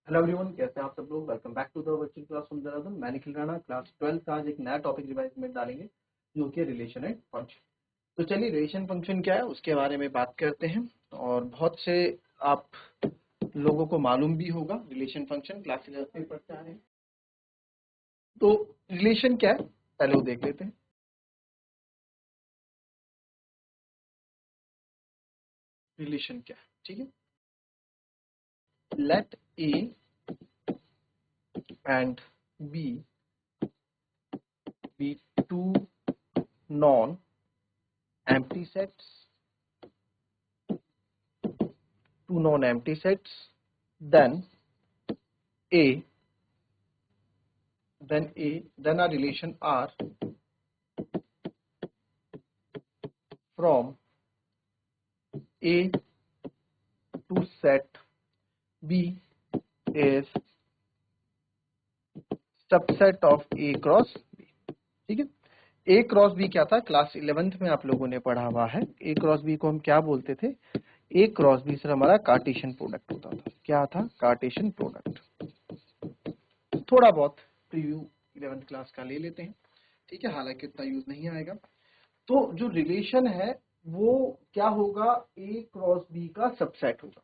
Hello everyone, कैसे हैं आप सब लोग। Welcome back to the virtual class from Dehradun. मैं निखिल राणा, क्लास 12 का आज एक नया टॉपिक रिवाइज में डालेंगे जो कि रिलेशन एंड फंक्शन। तो चलिए, रिलेशन फंक्शन क्या है उसके बारे में बात करते हैं। और बहुत से आप लोगों को मालूम भी होगा रिलेशन फंक्शन, क्लास 11 में पढ़ते आ रहे हैं। तो रिलेशन क्या है पहले वो देख लेते हैं। रिलेशन क्या है, ठीक है। Let A and B be two non empty sets, two non-empty sets, then a then a relation R from A to set B is subset of A cross B। ठीक है। A क्रॉस B क्या था, class 11th में आप लोगों ने पढ़ा हुआ है। A क्रॉस B को हम क्या बोलते थे? A क्रॉस B सर हमारा कार्टेशियन प्रोडक्ट होता था। क्या था? Cartesian product. थोड़ा बहुत प्रीव्यू 11th क्लास का ले लेते हैं, ठीक है, हालांकि उतना यूज नहीं आएगा। तो जो रिलेशन है वो क्या होगा? ए क्रॉस बी का सबसेट होगा।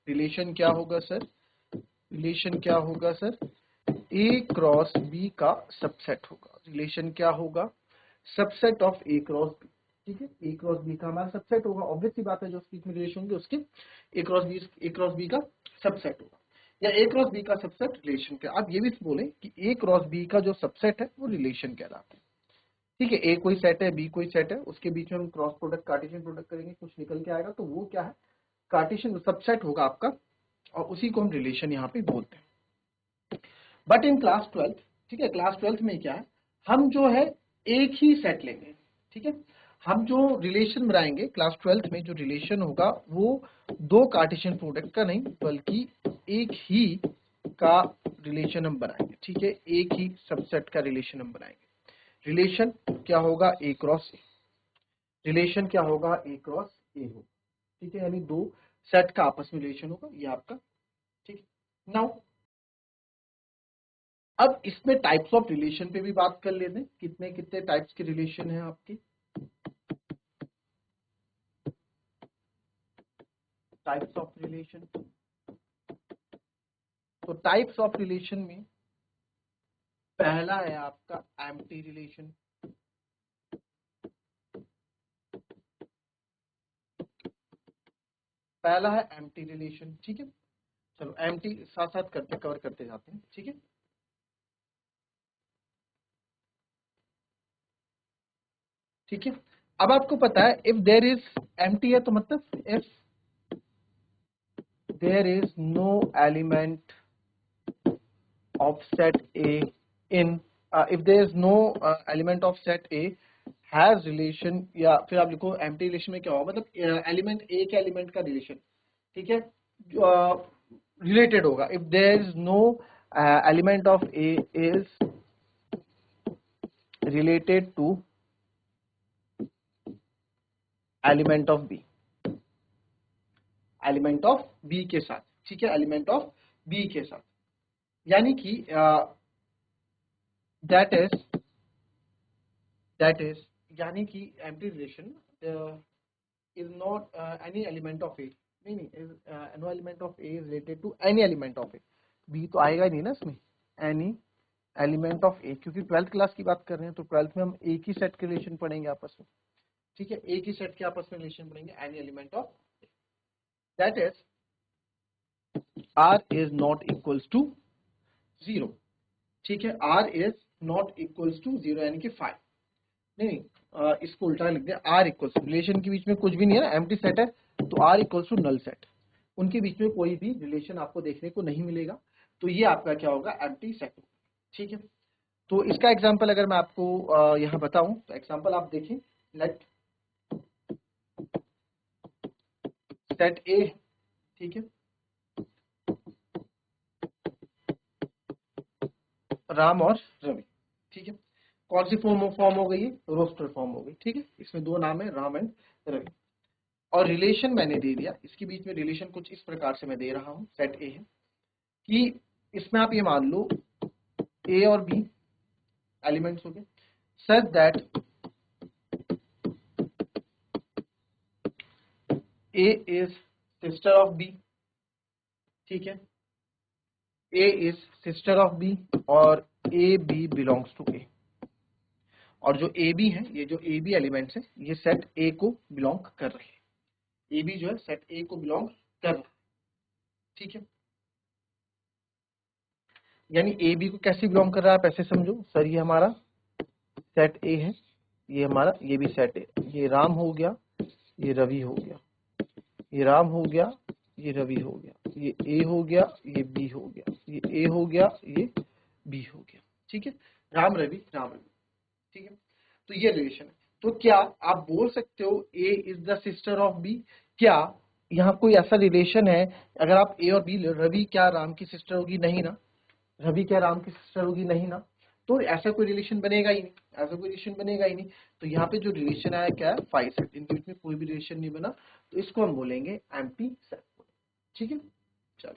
रिलेशन क्या होगा सर? रिलेशन क्या होगा सर? ए क्रॉस बी का सबसेट होगा। रिलेशन क्या होगा? Subset of A cross B. ठीक है, ए क्रॉस बी का हमारा सबसेट होगा। ऑब्वियस सी बात है, जो उसकी में रिलेशन होंगे उसके ए क्रॉस बी का सबसेट होगा, या ए क्रॉस बी का सबसेट रिलेशन का। आप ये भी बोले कि ए क्रॉस बी का जो सबसेट है वो रिलेशन कहलाता है। ठीक है, ए कोई सेट है, बी कोई सेट है, उसके बीच में हम क्रॉस प्रोडक्ट कार्टेशियन प्रोडक्ट करेंगे, कुछ निकल के आएगा, तो वो क्या है? कार्टेशियन सबसेट होगा आपका, और उसी को हम रिलेशन यहाँ पे बोलते हैं। बट इन क्लास 12, ठीक है, क्लास 12 में क्या है, हम जो है एक ही सेट लेंगे। ठीक है, हम जो रिलेशन बनाएंगे क्लास 12 में, जो रिलेशन होगा वो दो कार्टेशियन प्रोडक्ट का नहीं बल्कि एक ही का रिलेशन हम बनाएंगे। ठीक है, एक ही सबसेट का रिलेशन हम बनाएंगे। रिलेशन क्या होगा? A cross A. रिलेशन क्या होगा? ए क्रॉस ए होगा। ठीक है, यानी दो सेट का आपस में रिलेशन होगा ये आपका। ठीक है, नाउ अब इसमें टाइप्स ऑफ रिलेशन पे भी बात कर लेते हैं। कितने कितने टाइप्स के रिलेशन हैं आपके? Types of relation. तो टाइप्स ऑफ रिलेशन में पहला है आपका एम्प्टी रिलेशन। पहला है एम्प्टी रिलेशन। ठीक है, चलो एम्प्टी साथ साथ करते कवर करते जाते हैं। ठीक है, ठीक है। अब आपको पता है इफ देयर इज एम्प्टी है तो मतलब if there is no element of set A in if there is no element of set A has relation, या फिर आप लिखो एम्प्टी रिलेशन में क्या होगा, मतलब एलिमेंट ए के एलिमेंट का रिलेशन, ठीक है, रिलेटेड होगा। If there is no element of A is related to element of B, element of B के साथ। ठीक है, एलिमेंट ऑफ बी के साथ, यानी कि दैट इज यानी कि empty relation is not any element of A. नहीं, no element of A is related to any element of A. B तो आएगा ही नहीं ना इसमें, एनी एलिमेंट ऑफ ए, क्योंकि 12th क्लास की बात कर रहे हैं तो 12th में हम एक ही सेट के रिलेशन पढ़ेंगे आपस में। ठीक है, एक ही सेट के आपस में रिलेशन पढ़ेंगे, any element of that is R is not equals to 0। ठीक है, R is not equals to 0 यानी कि 5। नहीं, इसको उल्टा लिख दिया, आर इक्वल्स, रिलेशन के बीच में कुछ भी नहीं है ना, एम्प्टी सेट है, तो R equals to null set, उनके बीच में कोई भी रिलेशन आपको देखने को नहीं मिलेगा, तो ये आपका क्या होगा? Empty set. ठीक है, तो इसका एग्जांपल अगर मैं आपको यहाँ बताऊं तो एग्जांपल आप देखें, लेट सेट ए, ठीक है, राम और रवि। ठीक है, कौन सी फॉर्म हो गई है? रोस्टर फॉर्म हो गई। ठीक है, इसमें दो नाम है, राम एंड रवि, और रिलेशन मैंने दे दिया। इसके बीच में रिलेशन कुछ इस प्रकार से मैं दे रहा हूं, सेट ए है कि इसमें आप ये मान लो ए और बी एलिमेंट्स हो गए, such that A is sister of B, ठीक है, A is sister of B और A B belongs to A. और जो ए बी है, ये जो ए बी एलिमेंट्स है, ये सेट ए को बिलोंग कर रहे हैं, ए बी जो है सेट ए को बिलोंग कर रहा है, ठीक है। यानी ए बी को कैसे बिलोंग कर रहा है आप ऐसे समझो, सर ये हमारा सेट ए है, ये हमारा, ये भी सेट ए, ये राम हो गया, ये रवि हो गया, ये राम हो गया, ये रवि हो गया, ये ए हो गया, ये बी हो गया, ये ए हो गया, ये बी हो गया, ठीक है, राम रवि राम रवि, ठीक है। तो ये रिलेशन है। तो क्या आप बोल सकते हो A is the sister of B? क्या यहाँ कोई ऐसा रिलेशन है? अगर आप ए और बी, रवि क्या राम की सिस्टर होगी? नहीं ना। रवि क्या राम की सिस्टर होगी? नहीं ना। तो ऐसा कोई रिलेशन बनेगा ही नहीं, ऐसा कोई रिलेशन बनेगा ही नहीं। तो यहाँ पे जो रिलेशन आया क्या है? फाइव सेट, इनके बीच में कोई भी रिलेशन नहीं बना, तो इसको हम बोलेंगे एम्प्टी सेट, ठीक है। चलो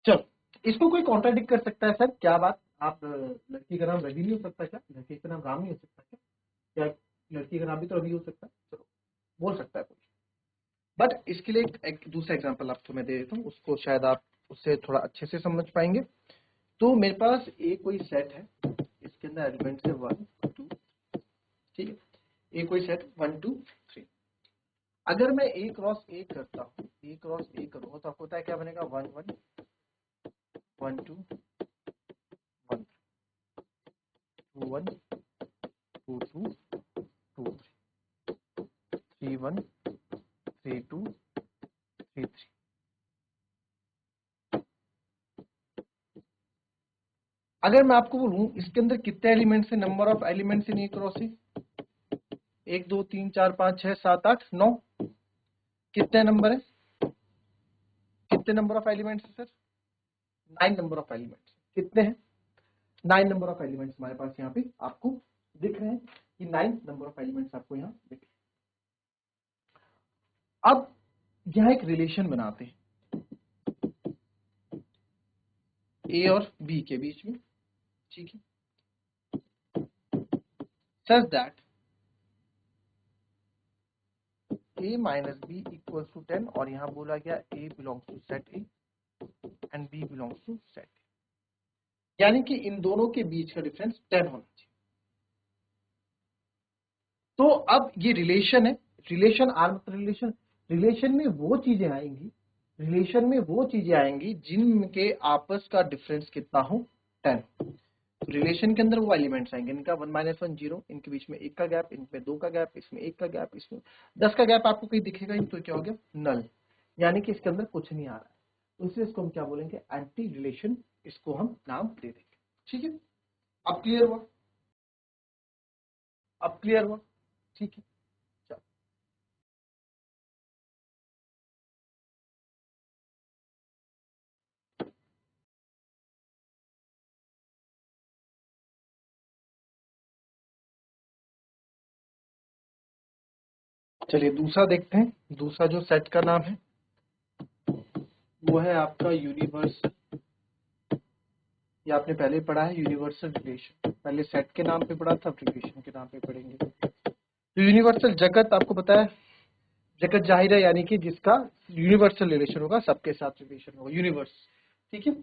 चलो, इसको कोई कॉन्ट्राडिक्ट कर सकता है सर? क्या बात, आप लड़की का नाम रवि नहीं हो सकता क्या? लड़के का नाम राम नहीं हो सकता क्या? क्या लड़की का नाम भी तो रवि हो सकता है? चलो, बोल सकता है कोई। बट इसके लिए एक दूसरा एग्जांपल आपको मैं दे देता हूँ, उसको शायद आप उससे थोड़ा अच्छे से समझ पाएंगे। तो मेरे पास एक कोई सेट है, इसके अंदर एलिमेंट्स है 1 2, ठीक है, एक कोई सेट 1 2 3। अगर मैं ए क्रॉस ए करता हूँ, ए क्रॉस ए करूँगा, तो आपको पता है क्या बनेगा? 1 1 1 2 1 2 1 2 2 2 3 1 3 2 3 3। अगर मैं आपको बोलूं इसके अंदर कितने एलिमेंट्स है, number of elements in A cross ए, 1 2 3 4 5 6 7 8 9, कितने नंबर है? कितने नंबर ऑफ एलिमेंट्स है सर? 9 number of elements. कितने हैं? 9 नंबर ऑफ एलिमेंट्स हमारे पास यहाँ पे आपको दिख रहे हैं, कि 9 नंबर ऑफ एलिमेंट्स आपको यहाँ दिख रहे हैं। अब यहाँ एक रिलेशन बनाते हैं ए और बी के बीच में, ठीक है, such that a minus B equals to 10, और यहाँ बोला गया a belongs to set A and b belongs to set A, यानी कि इन दोनों के बीच का डिफरेंस 10 होना चाहिए। तो अब ये रिलेशन है, रिलेशन आर मतलब रिलेशन, रिलेशन में वो चीजें आएंगी, रिलेशन में वो चीजें आएंगी जिनके आपस का डिफरेंस कितना हो? 10। रिलेशन के अंदर वो एलिमेंट्स आएंगे, इनका 1 - 1 0, इनके बीच में 1 का गैप, इनमें 2 का गैप, इसमें 1 का गैप, इसमें 10 का गैप आपको कहीं दिखेगा ही, तो क्या हो गया? नल, यानी कि इसके अंदर कुछ नहीं आ रहा है। तो इसलिए इसको हम क्या बोलेंगे? एंटी रिलेशन, इसको हम नाम दे देंगे, ठीक है। अब क्लियर हुआ? अब क्लियर हुआ? ठीक है, चलो चलिए दूसरा देखते हैं। दूसरा जो सेट का नाम है वो है आपका यूनिवर्सल, ये आपने पहले पढ़ा है, यूनिवर्सल रिलेशन। पहले सेट के नाम पे पढ़ा था, अब रिलेशन के नाम पे पढ़ेंगे। तो यूनिवर्सल जगत आपको पता है, जगत जाहिर है, यानी कि जिसका यूनिवर्सल रिलेशन होगा, सबके साथ रिलेशन होगा, यूनिवर्स, ठीक है।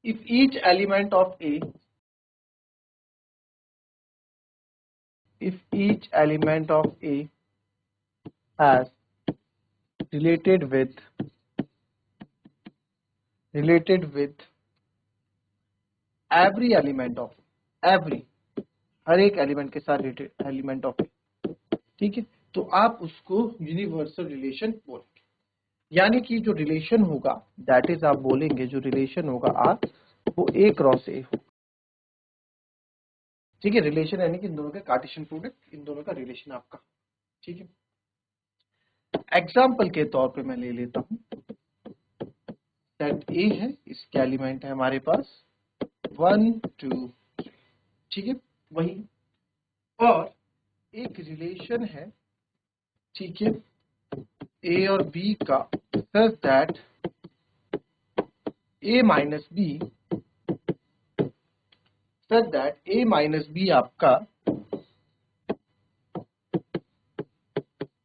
If each element of A, if each element of A has related with every element of, every, हर एक एलिमेंट के साथ रिलेटेड एलिमेंट ऑफ ए, ठीक है, तो आप उसको यूनिवर्सल रिलेशन बोलेंगे। यानी कि जो रिलेशन होगा, दैट इज आप बोलेंगे जो रिलेशन होगा आर, वो ए क्रॉस ए हो, ठीक है। रिलेशन यानी कि इन दोनों का कार्टेशियन प्रोडक्ट, इन दोनों का रिलेशन आपका, ठीक है। एग्जाम्पल के तौर पे मैं ले लेता हूं, सेट ए है, इसके एलिमेंट है हमारे पास 1 2 3, ठीक है, वही। और एक रिलेशन है, ठीक है, ए और बी का, such that A minus B, such that A minus B आपका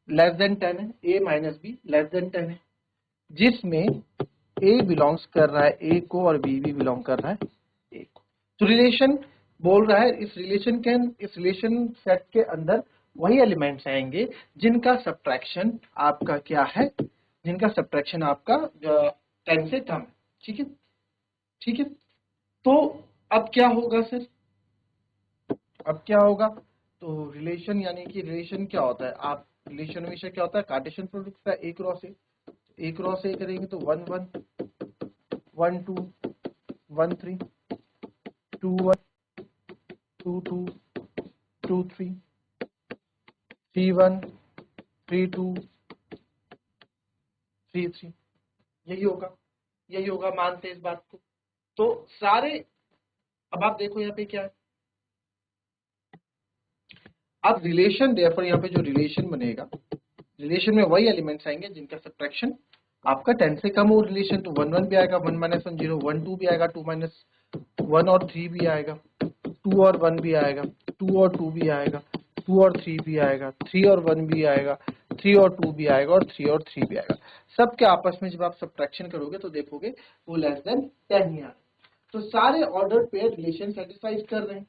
लेस देन 10 है, A minus B less than 10 है, जिसमें ए बिलोंग्स कर रहा है ए को और बी भी बिलोंग कर रहा है ए को। तो रिलेशन बोल रहा है इस रिलेशन सेट के अंदर वही एलिमेंट्स आएंगे जिनका सब्ट्रैक्शन आपका क्या है, जिनका सब्ट्रैक्शन आपका 10 से कम है, ठीक है, ठीक है। तो अब क्या होगा सर, अब क्या होगा, तो रिलेशन यानी कि रिलेशन क्या होता है, आप रिलेशन हमेशा क्या होता है, कार्टेशियन प्रोडक्ट का ए क्रॉस ए, ए क्रॉस ए करेंगे तो 1 1 1 2 1 3 2 1 2 2 2 3 3 1 3 2 3 3, यही होगा, यही होगा, मानते हैं इस बात को। तो सारे, अब आप देखो यहाँ पे क्या है, अब रिलेशन, देयरफॉर यहाँ पे जो रिलेशन बनेगा, रिलेशन में वही एलिमेंट्स आएंगे जिनका सब्ट्रैक्शन आपका 10 से कम हो, रिलेशन तो 1 1 भी आएगा, 1 माइनस 1 0, 1 2 भी आएगा, 2 माइनस 1 और 3 भी आएगा, 2 और 1 भी आएगा, 2 और 2 भी आएगा, 2 और 3 भी आएगा, 3 और 1 भी आएगा, 3 और 2 भी आएगा, और 3 और 3 भी आएगा। सबके आपस में जब आप सब्ट्रैक्शन करोगे तो देखोगे वो लेस देन 10 ही आ रहा है। तो सारे ऑर्डर पेयर रिलेशन सेटिस्फाई कर रहे हैं,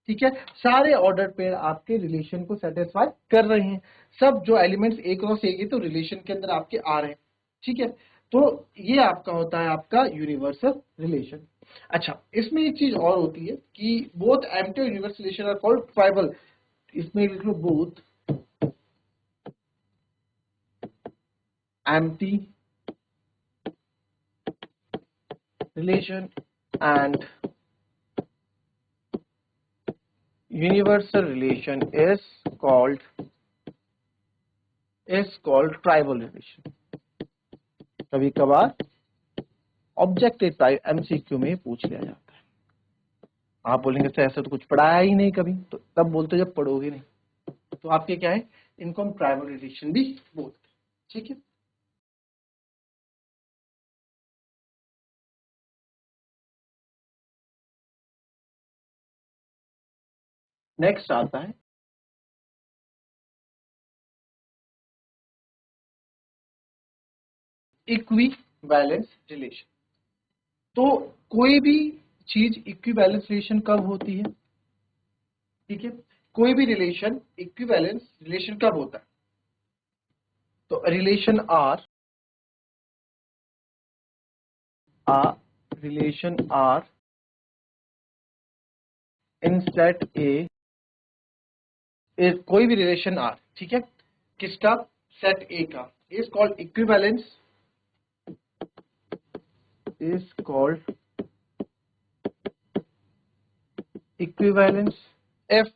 ठीक है, सारे ऑर्डर पेयर आपके रिलेशन को सेटिस्फाई कर रहे हैं, सब जो एलिमेंट्स ए क्रॉस ए तो रिलेशन के अंदर आपके आ रहे हैं, ठीक है। तो ये आपका होता है आपका यूनिवर्सल रिलेशन। अच्छा, इसमें एक चीज और होती है कि बोथ एम्प्टी और universal relation are called trivial, इसमें लिख लो both empty relation and universal relation is called tribal relation। कभी कभार ऑब्जेक्टिव टाइप एमसीक्यू में पूछ लिया जाता है, आप बोलेंगे सर ऐसा तो कुछ पढ़ाया ही नहीं कभी, तो तब बोलते जब पढ़ोगे नहीं, तो आपके क्या है, इनको हम ट्राइबल रिलेशन भी बोलते हैं, ठीक है। नेक्स्ट आता है इक्विवेलेंस रिलेशन। तो कोई भी चीज इक्विवेलेंस रिलेशन कब होती है, ठीक है, कोई भी रिलेशन इक्विवेलेंस रिलेशन कब होता है, तो relation R relation R in set A is, कोई भी रिलेशन आर, ठीक है, किसका, सेट ए का, is called equivalence, is called equivalence if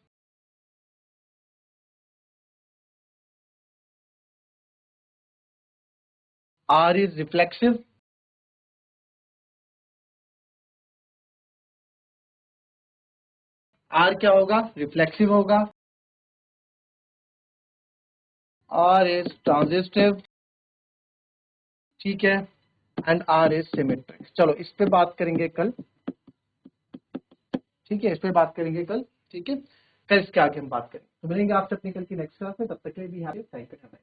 R is reflexive, R क्या होगा, रिफ्लेक्सिव होगा, आर इज ट्रांजिस्टिव, ठीक है, एंड आर इज सिमेट्रिक। चलो इस पे बात करेंगे कल, ठीक है, इस पे बात करेंगे कल, ठीक है, कल इसके आगे हम बात करेंगे। तो मिलेंगे आपसे अपनी कल की नेक्स्ट क्लास में, तब तक के लिए भी थैंक यू।